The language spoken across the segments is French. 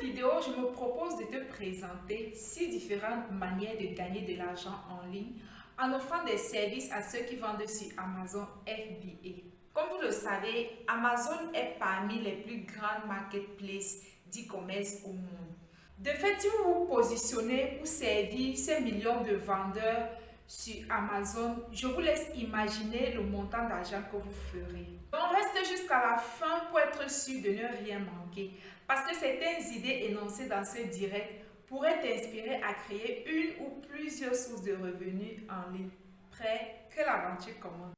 vidéo, je me propose de te présenter 6 différentes manières de gagner de l'argent en ligne en offrant des services à ceux qui vendent sur Amazon FBA. Comme vous le savez, Amazon est parmi les plus grandes marketplaces d'e-commerce au monde. De fait, si vous vous positionnez pour servir ces millions de vendeurs sur Amazon, je vous laisse imaginer le montant d'argent que vous ferez. Donc, restez jusqu'à la fin pour être sûr de ne rien manquer. Parce que certaines idées énoncées dans ce direct pourraient t'inspirer à créer une ou plusieurs sources de revenus en ligne. Prêt? Que l'aventure commence.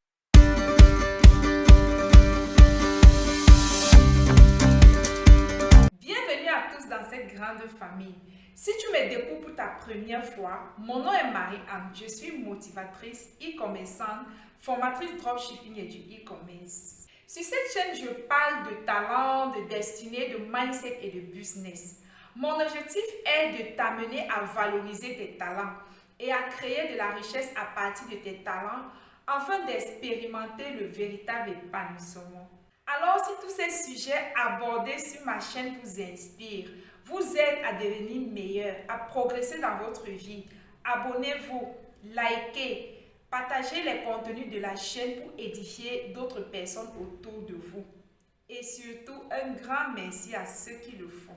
Bienvenue à tous dans cette grande famille. Si tu me découvres pour ta première fois, mon nom est Marie-Anne. Je suis motivatrice, e-commerçante, formatrice dropshipping et du e-commerce. Sur cette chaîne, je parle de talent, de destinée, de mindset et de business. Mon objectif est de t'amener à valoriser tes talents et à créer de la richesse à partir de tes talents afin d'expérimenter le véritable épanouissement. Alors, si tous ces sujets abordés sur ma chaîne vous inspirent, vous aident à devenir meilleur, à progresser dans votre vie, abonnez-vous, likez, partagez les contenus de la chaîne pour édifier d'autres personnes autour de vous. Et surtout, un grand merci à ceux qui le font.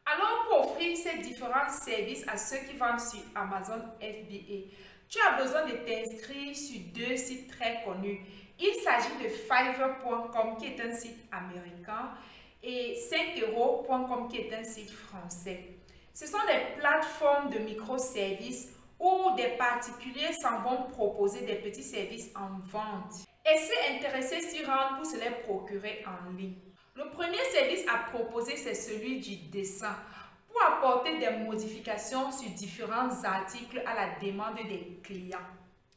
Alors, pour offrir ces différents services à ceux qui vendent sur Amazon FBA, tu as besoin de t'inscrire sur 2 sites très connus. Il s'agit de Fiverr.com qui est un site américain et 5euros.com qui est un site français. Ce sont des plateformes de microservices où des particuliers s'en vont proposer des petits services en vente et s'intéresser s'y rendre pour se les procurer en ligne. Le premier service à proposer, c'est celui du dessin pour apporter des modifications sur différents articles à la demande des clients.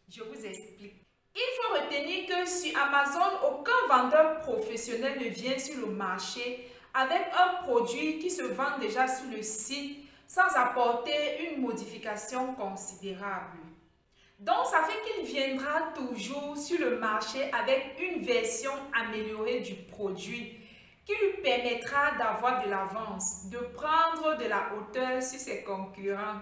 Je vous explique. Il faut retenir que sur Amazon, aucun vendeur professionnel ne vient sur le marché avec un produit qui se vend déjà sur le site sans apporter une modification considérable. Donc, ça fait qu'il viendra toujours sur le marché avec une version améliorée du produit qui lui permettra d'avoir de l'avance, de prendre de la hauteur sur ses concurrents.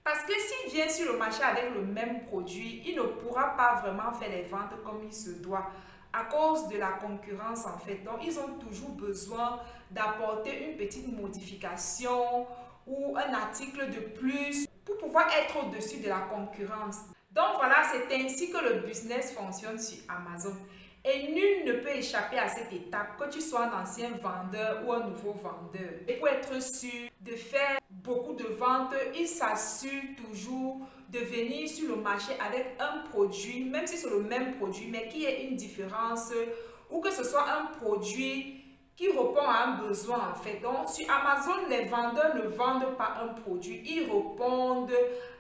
Parce que s'il vient sur le marché avec le même produit, il ne pourra pas vraiment faire les ventes comme il se doit à cause de la concurrence en fait. Donc, ils ont toujours besoin d'apporter une petite modification ou un article de plus pour pouvoir être au-dessus de la concurrence. Donc, voilà, c'est ainsi que le business fonctionne sur Amazon. Et nul ne peut échapper à cette étape, que tu sois un ancien vendeur ou un nouveau vendeur. Et pour être sûr de faire beaucoup de ventes, il s'assure toujours de venir sur le marché avec un produit, même si c'est le même produit, mais qui ait une différence, ou que ce soit un produit qui répond à un besoin en fait. Donc sur Amazon, les vendeurs ne vendent pas un produit, ils répondent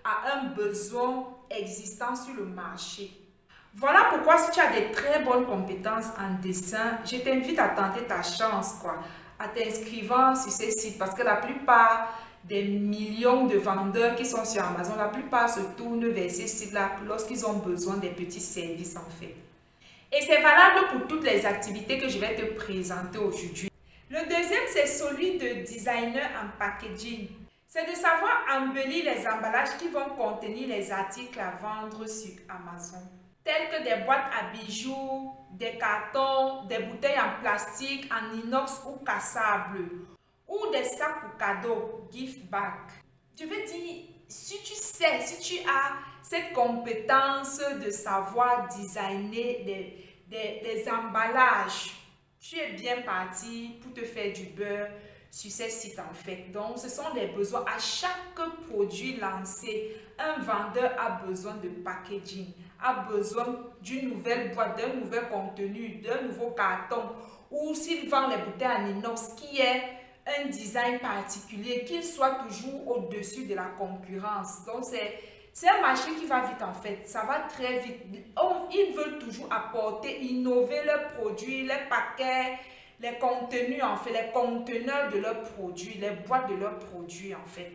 à un besoin existant sur le marché. Voilà pourquoi si tu as des très bonnes compétences en dessin, je t'invite à tenter ta chance à t'inscrivant sur ces sites parce que la plupart des millions de vendeurs qui sont sur Amazon, la plupart se tournent vers ces sites-là lorsqu'ils ont besoin des petits services en fait. Et c'est valable pour toutes les activités que je vais te présenter aujourd'hui. Le deuxième, c'est celui de designer en packaging. C'est de savoir embellir les emballages qui vont contenir les articles à vendre sur Amazon, tels que des boîtes à bijoux, des cartons, des bouteilles en plastique, en inox ou cassable, ou des sacs pour cadeaux, gift bag. Je veux dire, si tu as cette compétence de savoir designer des emballages, tu es bien parti pour te faire du beurre sur ces sites en fait. Donc, ce sont des besoins. À chaque produit lancé, un vendeur a besoin de packaging, a besoin d'une nouvelle boîte, d'un nouvel contenu, d'un nouveau carton, ou s'il vend les bouteilles en inox, qui est un design particulier, qu'il soit toujours au-dessus de la concurrence. Donc, c'est un marché qui va vite en fait, ça va très vite. Ils veulent toujours apporter, innover leurs produits, les paquets, les contenus en fait, les conteneurs de leurs produits, les boîtes de leurs produits en fait.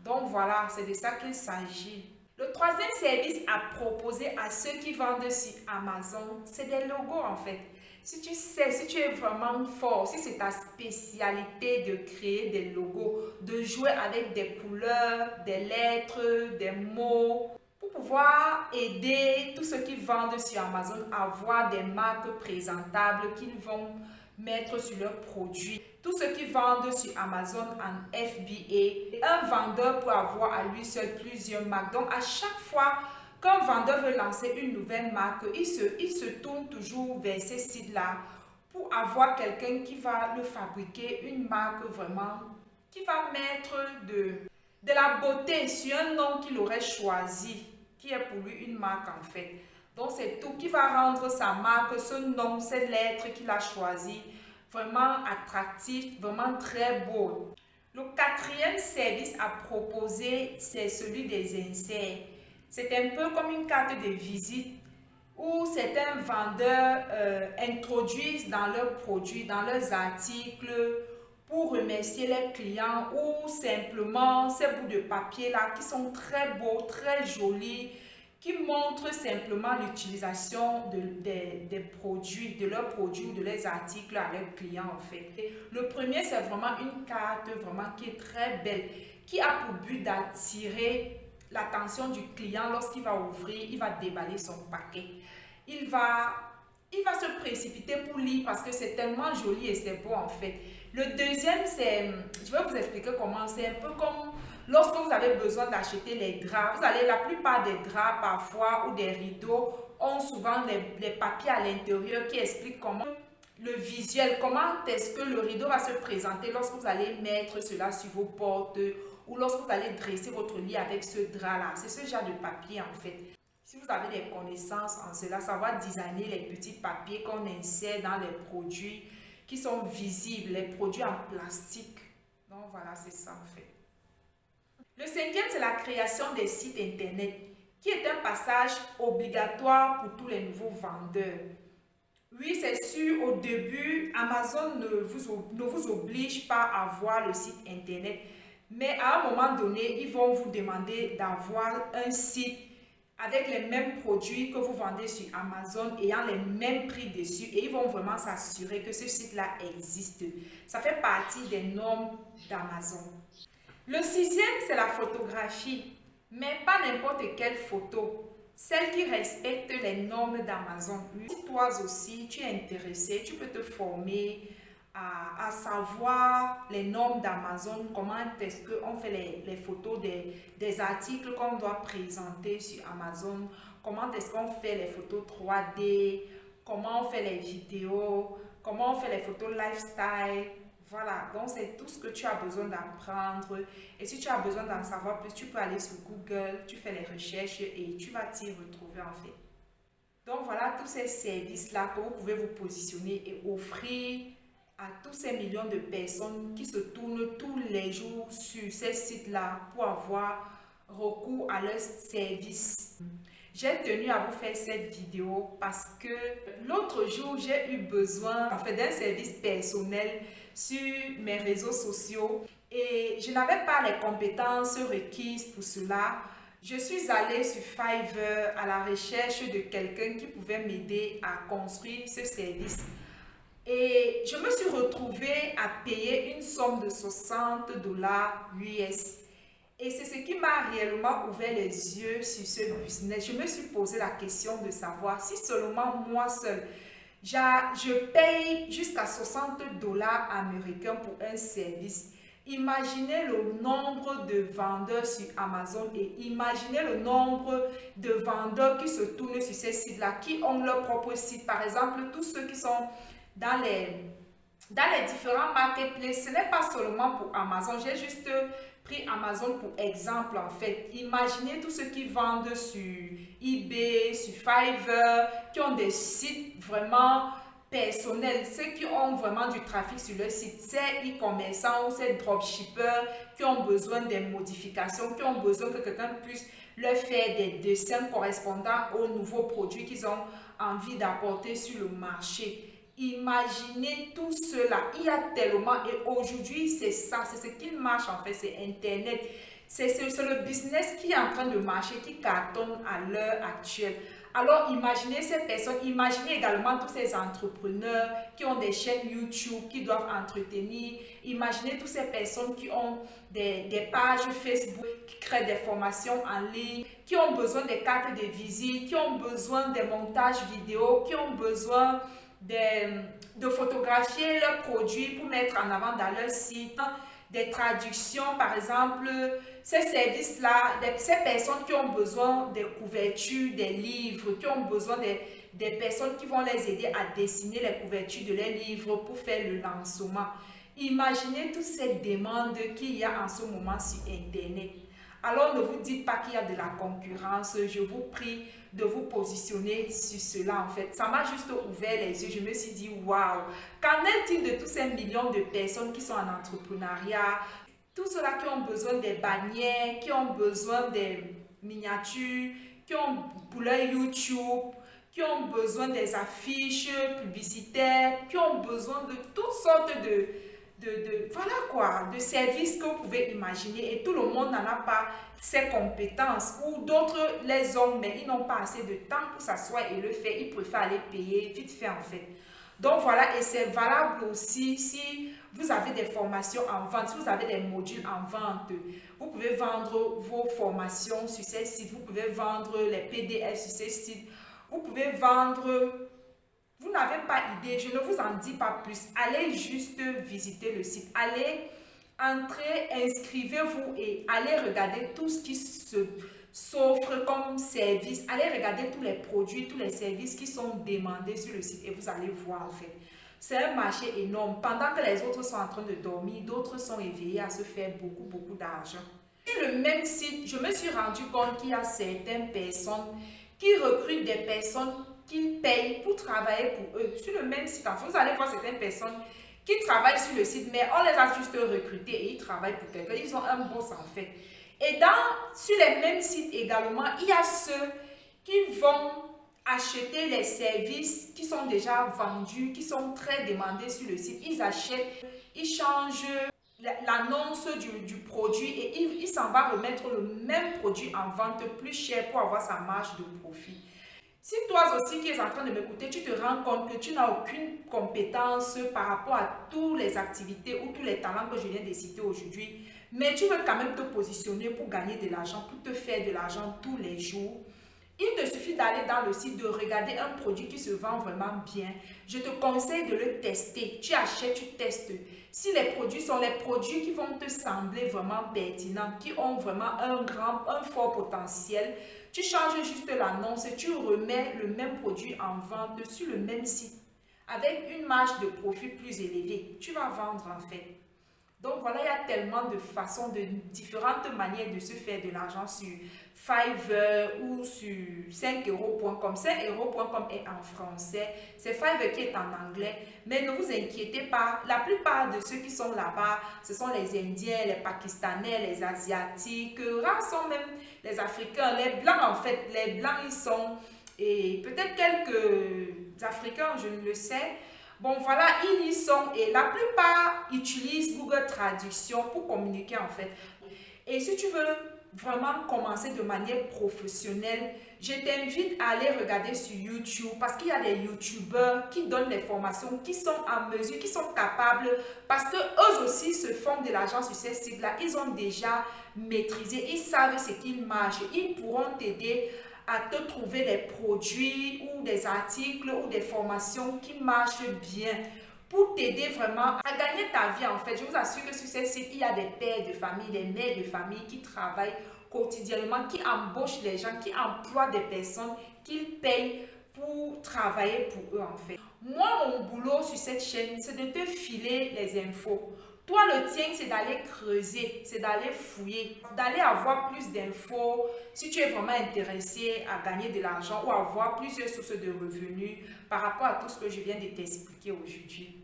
Donc voilà, c'est de ça qu'il s'agit. Le troisième service à proposer à ceux qui vendent sur Amazon, c'est des logos en fait. Si tu sais, si tu es vraiment fort, si c'est ta spécialité de créer des logos, de jouer avec des couleurs, des lettres, des mots, pour pouvoir aider tous ceux qui vendent sur Amazon à avoir des marques présentables qu'ils vont mettre sur leurs produits. Tous ceux qui vendent sur Amazon en FBA, un vendeur peut avoir à lui seul plusieurs marques. Donc à chaque fois qu'un vendeur veut lancer une nouvelle marque, il se tourne toujours vers ces sites-là pour avoir quelqu'un qui va le fabriquer, une marque vraiment, qui va mettre de la beauté sur un nom qu'il aurait choisi, qui est pour lui une marque en fait. Donc c'est tout qui va rendre sa marque, ce nom, ces lettres qu'il a choisi, vraiment attractif, vraiment très beau. Le quatrième service à proposer, c'est celui des inserts. C'est un peu comme une carte de visite où certains vendeurs introduisent dans leurs produits, dans leurs articles, pour remercier les clients, ou simplement ces bouts de papier là qui sont très beaux, très jolis, qui montrent simplement l'utilisation des produits, de leurs produits ou de leurs articles à leurs clients en fait. Le premier, c'est vraiment une carte vraiment qui est très belle, qui a pour but d'attirer l'attention du client lorsqu'il va ouvrir, il va déballer son paquet. Il va se précipiter pour lire parce que c'est tellement joli et c'est beau en fait. Le deuxième, c'est, je vais vous expliquer comment, c'est un peu comme lorsque vous avez besoin d'acheter les draps. Vous allez, la plupart des draps parfois ou des rideaux ont souvent les papiers à l'intérieur qui expliquent comment le visuel, comment est-ce que le rideau va se présenter lorsque vous allez mettre cela sur vos portes ou lorsque vous allez dresser votre lit avec ce drap-là. C'est ce genre de papier en fait. Si vous avez des connaissances en cela, savoir designer les petits papiers qu'on insère dans les produits qui sont visibles, les produits en plastique. Donc voilà, c'est ça en fait. Le cinquième, c'est la création des sites internet, qui est un passage obligatoire pour tous les nouveaux vendeurs. Oui, c'est sûr, au début, Amazon ne vous oblige pas à avoir le site internet, mais à un moment donné, ils vont vous demander d'avoir un site avec les mêmes produits que vous vendez sur Amazon, ayant les mêmes prix dessus, et ils vont vraiment s'assurer que ce site-là existe. Ça fait partie des normes d'Amazon. Le sixième, c'est la photographie, mais pas n'importe quelle photo, celle qui respecte les normes d'Amazon. Si toi aussi, tu es intéressé, tu peux te former à savoir les normes d'Amazon, comment est-ce qu'on fait les photos des articles qu'on doit présenter sur Amazon, comment est-ce qu'on fait les photos 3D, comment on fait les vidéos, comment on fait les photos lifestyle. Voilà, donc c'est tout ce que tu as besoin d'apprendre. Et si tu as besoin d'en savoir plus, tu peux aller sur Google, tu fais les recherches et tu vas t'y retrouver en fait. Donc voilà tous ces services-là que vous pouvez vous positionner et offrir à tous ces millions de personnes qui se tournent tous les jours sur ces sites-là pour avoir recours à leurs services. J'ai tenu à vous faire cette vidéo parce que l'autre jour, j'ai eu besoin en fait, d'un service personnel sur mes réseaux sociaux et je n'avais pas les compétences requises pour cela. Je suis allée sur Fiverr à la recherche de quelqu'un qui pouvait m'aider à construire ce service. Et je me suis retrouvée à payer une somme de $60 US. Et c'est ce qui m'a réellement ouvert les yeux sur ce business. Je me suis posé la question de savoir si seulement moi seule, je paye jusqu'à $60 américains pour un service. Imaginez le nombre de vendeurs sur Amazon et imaginez le nombre de vendeurs qui se tournent sur ces sites-là, qui ont leur propre site. Par exemple, tous ceux qui sont dans les différents marketplaces. Ce n'est pas seulement pour Amazon. J'ai juste pris Amazon pour exemple en fait. Imaginez tous ceux qui vendent sur eBay, sur Fiverr, qui ont des sites vraiment personnels, ceux qui ont vraiment du trafic sur leur site, ces e-commerçants ou ces dropshippers qui ont besoin des modifications, qui ont besoin que quelqu'un puisse leur faire des dessins correspondant aux nouveaux produits qu'ils ont envie d'apporter sur le marché. Imaginez tout cela, il y a tellement, et aujourd'hui c'est ça, c'est ce qui marche en fait, c'est Internet, c'est le business qui est en train de marcher, qui cartonne à l'heure actuelle. Alors imaginez ces personnes, imaginez également tous ces entrepreneurs qui ont des chaînes YouTube, qui doivent entretenir. Imaginez toutes ces personnes qui ont des pages Facebook, qui créent des formations en ligne, qui ont besoin des cartes de visite, qui ont besoin des montages vidéo, qui ont besoin de photographier leurs produits pour mettre en avant dans leur site, des traductions par exemple, ces services-là, ces personnes qui ont besoin des couvertures, des livres, qui ont besoin des personnes qui vont les aider à dessiner les couvertures de leurs livres pour faire le lancement. Imaginez toutes ces demandes qu'il y a en ce moment sur Internet. Alors ne vous dites pas qu'il y a de la concurrence, je vous prie de vous positionner sur cela en fait. Ça m'a juste ouvert les yeux, je me suis dit waouh, qu'en est-il de tous ces millions de personnes qui sont en entrepreneuriat, tous ceux-là qui ont besoin des bannières, qui ont besoin des miniatures, qui ont pour leur YouTube, qui ont besoin des affiches publicitaires, qui ont besoin de toutes sortes voilà quoi, de services que vous pouvez imaginer et tout le monde n'en a pas ces compétences ou d'autres les ont mais ils n'ont pas assez de temps pour s'asseoir et le faire, ils préfèrent aller payer vite fait en fait. Donc voilà, et c'est valable aussi si vous avez des formations en vente, si vous avez des modules en vente, vous pouvez vendre vos formations sur ces sites, vous pouvez vendre les PDF sur ces sites, vous pouvez vendre. Vous n'avez pas idée, je ne vous en dis pas plus. Allez juste visiter le site. Allez, entrez, inscrivez-vous et allez regarder tout ce qui s'offre comme service. Allez regarder tous les produits, tous les services qui sont demandés sur le site et vous allez voir en fait. C'est un marché énorme. Pendant que les autres sont en train de dormir, d'autres sont éveillés à se faire beaucoup d'argent. Sur le même site, je me suis rendu compte qu'il y a certaines personnes qui recrutent des personnes qu'ils payent pour travailler pour eux. Sur le même site, enfin, vous allez voir certaines personnes qui travaillent sur le site, mais on les a juste recrutés et ils travaillent pour quelqu'un. Ils ont un boss en fait. Et sur les mêmes sites également, il y a ceux qui vont acheter les services qui sont déjà vendus, qui sont très demandés sur le site. Ils achètent, ils changent l'annonce du produit et il s'en va remettre le même produit en vente plus cher pour avoir sa marge de profit. Si toi aussi qui es en train de m'écouter, tu te rends compte que tu n'as aucune compétence par rapport à toutes les activités ou tous les talents que je viens de citer aujourd'hui, mais tu veux quand même te positionner pour gagner de l'argent, pour te faire de l'argent tous les jours, il te suffit d'aller dans le site, de regarder un produit qui se vend vraiment bien. Je te conseille de le tester. Tu achètes, tu testes. Si les produits sont les produits qui vont te sembler vraiment pertinents, qui ont vraiment un fort potentiel, tu changes juste l'annonce et tu remets le même produit en vente sur le même site avec une marge de profit plus élevée. Tu vas vendre en fait. Donc voilà, il y a tellement de façons, de différentes manières de se faire de l'argent sur Fiverr ou sur 5euros.com. 5euros.com est en français, c'est Fiverr qui est en anglais. Mais ne vous inquiétez pas, la plupart de ceux qui sont là-bas, ce sont les Indiens, les Pakistanais, les Asiatiques, rares sont même les Africains, les Blancs en fait. Les Blancs ils sont, et peut-être quelques Africains, je ne le sais. Bon voilà, ils y sont et la plupart utilisent Google Traduction pour communiquer en fait. Et si tu veux vraiment commencer de manière professionnelle, je t'invite à aller regarder sur YouTube parce qu'il y a des YouTubeurs qui donnent des formations, qui sont en mesure, qui sont capables parce que eux aussi se font de l'argent sur ces sites-là. Ils ont déjà maîtrisé, ils savent ce qu'ils marchent, ils pourront t'aider à te trouver des produits ou des articles ou des formations qui marchent bien pour t'aider vraiment à gagner ta vie en fait. Je vous assure que sur ces sites, il y a des pères de famille, des mères de famille qui travaillent quotidiennement, qui embauchent les gens, qui emploient des personnes qu'ils payent pour travailler pour eux en fait. Moi, mon boulot sur cette chaîne, c'est de te filer les infos. Toi, le tien, c'est d'aller creuser, c'est d'aller fouiller, d'aller avoir plus d'infos si tu es vraiment intéressé à gagner de l'argent ou avoir plusieurs sources de revenus par rapport à tout ce que je viens de t'expliquer aujourd'hui.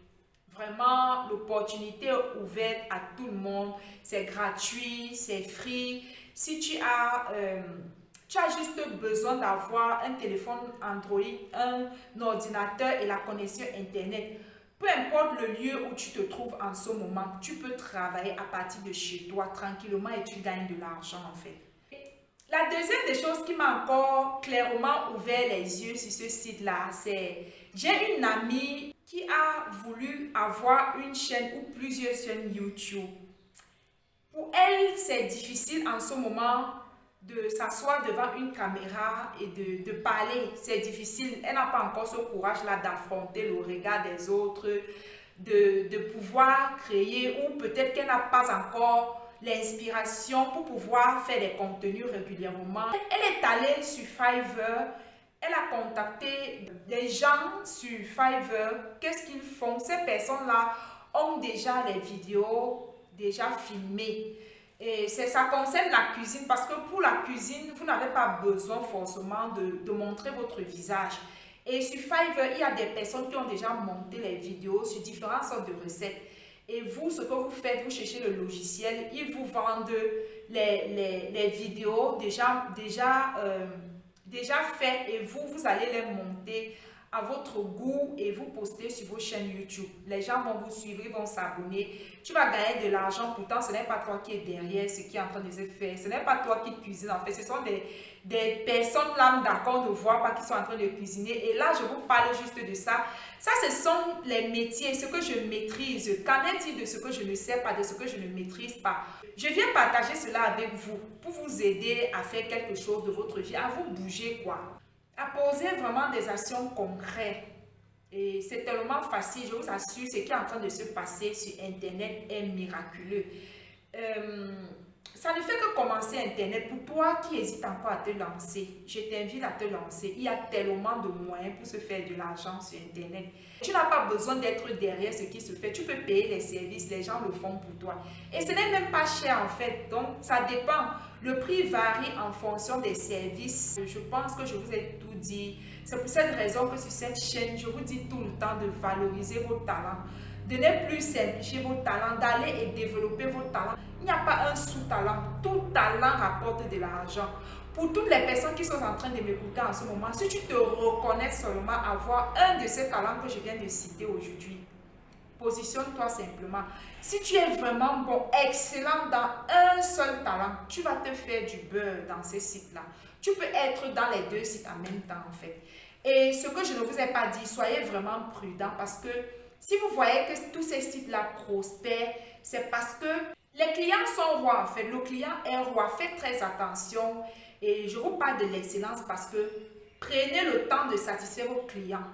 Vraiment, l'opportunité est ouverte à tout le monde. C'est gratuit, c'est free. Si tu as juste besoin d'avoir un téléphone Android, un ordinateur et la connexion Internet. Peu importe le lieu où tu te trouves en ce moment, tu peux travailler à partir de chez toi tranquillement et tu gagnes de l'argent en fait. La deuxième des choses qui m'a encore clairement ouvert les yeux sur ce site-là, c'est j'ai une amie qui a voulu avoir une chaîne ou plusieurs chaînes YouTube. Pour elle, c'est difficile en ce moment de s'asseoir devant une caméra et de parler. C'est difficile. Elle n'a pas encore ce courage-là d'affronter le regard des autres, de pouvoir créer, ou peut-être qu'elle n'a pas encore l'inspiration pour pouvoir faire des contenus régulièrement. Elle est allée sur Fiverr. Elle a contacté des gens sur Fiverr. Qu'est-ce qu'ils font? Ces personnes-là ont déjà les vidéos déjà filmées. Et ça concerne la cuisine, parce que pour la cuisine, vous n'avez pas besoin forcément de montrer votre visage. Et sur Fiverr, il y a des personnes qui ont déjà monté les vidéos sur différentes sortes de recettes. Et vous, ce que vous faites, vous cherchez le logiciel, ils vous vendent les vidéos déjà faites, et vous allez les monter à votre goût et vous postez sur vos chaînes YouTube. Les gens vont vous suivre, ils vont s'abonner. Tu vas gagner de l'argent, pourtant ce n'est pas toi qui es derrière ce qui est en train de se faire. Ce n'est pas toi qui cuisines en fait, ce sont des personnes lambda qu'on ne voit pas qui sont en train de cuisiner. Et là, je vous parle juste de ça. Ça, ce sont les métiers, ce que je maîtrise. Qu'en est-il de ce que je ne sais pas, de ce que je ne maîtrise pas? Je viens partager cela avec vous pour vous aider à faire quelque chose de votre vie, à vous bouger quoi. À poser vraiment des actions concrètes. Et c'est tellement facile, je vous assure, ce qui est en train de se passer sur Internet est miraculeux. Ça ne fait que commencer Internet. Pour toi qui hésite encore à te lancer, je t'invite à te lancer. Il y a tellement de moyens pour se faire de l'argent sur Internet. Tu n'as pas besoin d'être derrière ce qui se fait. Tu peux payer les services, les gens le font pour toi. Et ce n'est même pas cher en fait. Donc, ça dépend. Le prix varie en fonction des services. Je pense que je vous ai tout dit. C'est pour cette raison que sur cette chaîne, je vous dis tout le temps de valoriser vos talents. De ne plus simplifier vos talents, d'aller et développer vos talents. Il n'y a pas un sous-talent. Tout talent rapporte de l'argent. Pour toutes les personnes qui sont en train de m'écouter en ce moment, si tu te reconnais seulement avoir un de ces talents que je viens de citer aujourd'hui, positionne-toi simplement. Si tu es vraiment bon, excellent dans un seul talent, tu vas te faire du beurre dans ces sites-là. Tu peux être dans les deux sites en même temps en fait. Et ce que je ne vous ai pas dit, soyez vraiment prudents, parce que si vous voyez que tous ces sites-là prospèrent, c'est parce que les clients sont rois en fait. Le client est roi. Faites très attention. Et je vous parle de l'excellence parce que prenez le temps de satisfaire vos clients.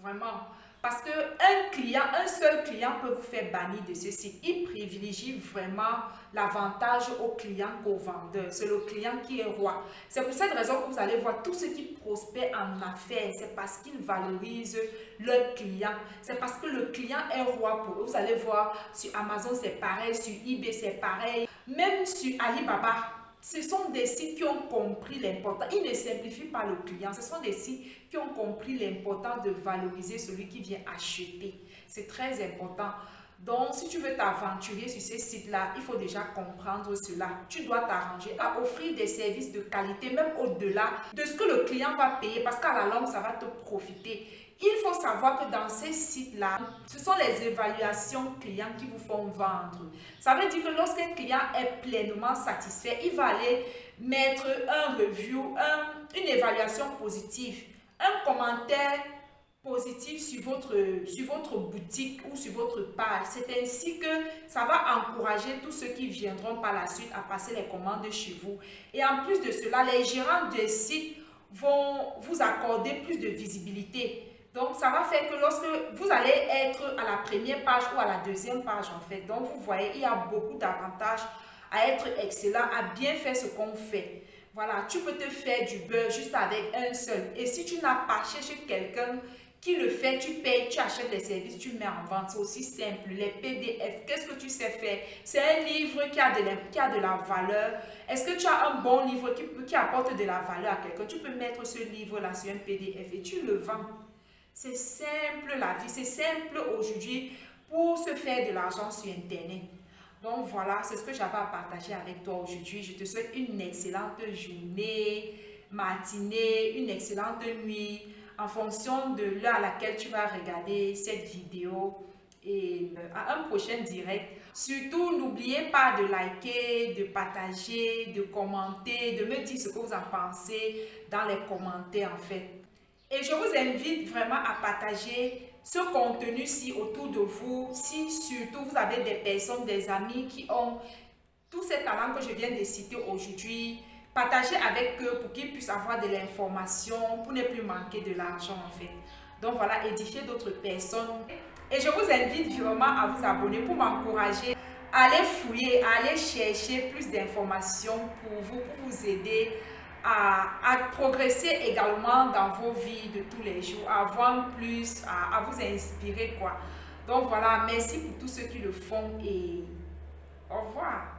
Vraiment. Parce un seul client peut vous faire bannir de ce site. Il privilégie vraiment l'avantage au client qu'au vendeur. C'est le client qui est roi. C'est pour cette raison que vous allez voir tout ce qui prospère en affaires. C'est parce qu'ils valorisent leur client. C'est parce que le client est roi pour eux. Vous allez voir sur Amazon, c'est pareil. Sur eBay, c'est pareil. Même sur Alibaba. Ce sont des sites qui ont compris l'importance. Ils ne simplifient pas le client. Ce sont des sites qui ont compris l'importance de valoriser celui qui vient acheter. C'est très important. Donc, si tu veux t'aventurer sur ces sites-là, il faut déjà comprendre cela. Tu dois t'arranger à offrir des services de qualité, même au-delà de ce que le client va payer, parce qu'à la longue, ça va te profiter. Il faut savoir que dans ces sites-là, ce sont les évaluations clients qui vous font vendre. Ça veut dire que lorsqu'un client est pleinement satisfait, il va aller mettre un review, une évaluation positive, un commentaire positif sur votre boutique ou sur votre page. C'est ainsi que ça va encourager tous ceux qui viendront par la suite à passer les commandes chez vous. Et en plus de cela, les gérants des sites vont vous accorder plus de visibilité. Donc, ça va faire que lorsque vous allez être à la première page ou à la deuxième page, en fait. Donc, vous voyez, il y a beaucoup d'avantages à être excellent, à bien faire ce qu'on fait. Voilà, tu peux te faire du beurre juste avec un seul. Et si tu n'as pas cherché quelqu'un qui le fait, tu payes, tu achètes les services, tu mets en vente. C'est aussi simple. Les PDF, qu'est-ce que tu sais faire? C'est un livre qui a de la valeur. Est-ce que tu as un bon livre qui apporte de la valeur à quelqu'un? Tu peux mettre ce livre-là sur un PDF et tu le vends. C'est simple la vie, c'est simple aujourd'hui pour se faire de l'argent sur Internet. Donc voilà, c'est ce que j'avais à partager avec toi aujourd'hui. Je te souhaite une excellente journée, matinée, une excellente nuit en fonction de l'heure à laquelle tu vas regarder cette vidéo. Et à un prochain direct Surtout, n'oubliez pas de liker, de partager, de commenter, de me dire ce que vous en pensez dans les commentaires en fait. Et je vous invite vraiment à partager ce contenu-ci autour de vous, si surtout vous avez des personnes, des amis qui ont tous ces talents que je viens de citer aujourd'hui. Partagez avec eux pour qu'ils puissent avoir de l'information, pour ne plus manquer de l'argent en fait. Donc voilà, édifier d'autres personnes. Et je vous invite vraiment à vous abonner pour m'encourager à aller fouiller, à aller chercher plus d'informations pour vous aider à progresser également dans vos vies de tous les jours, à avoir plus, à vous inspirer quoi. Donc voilà, merci pour tous ceux qui le font et au revoir.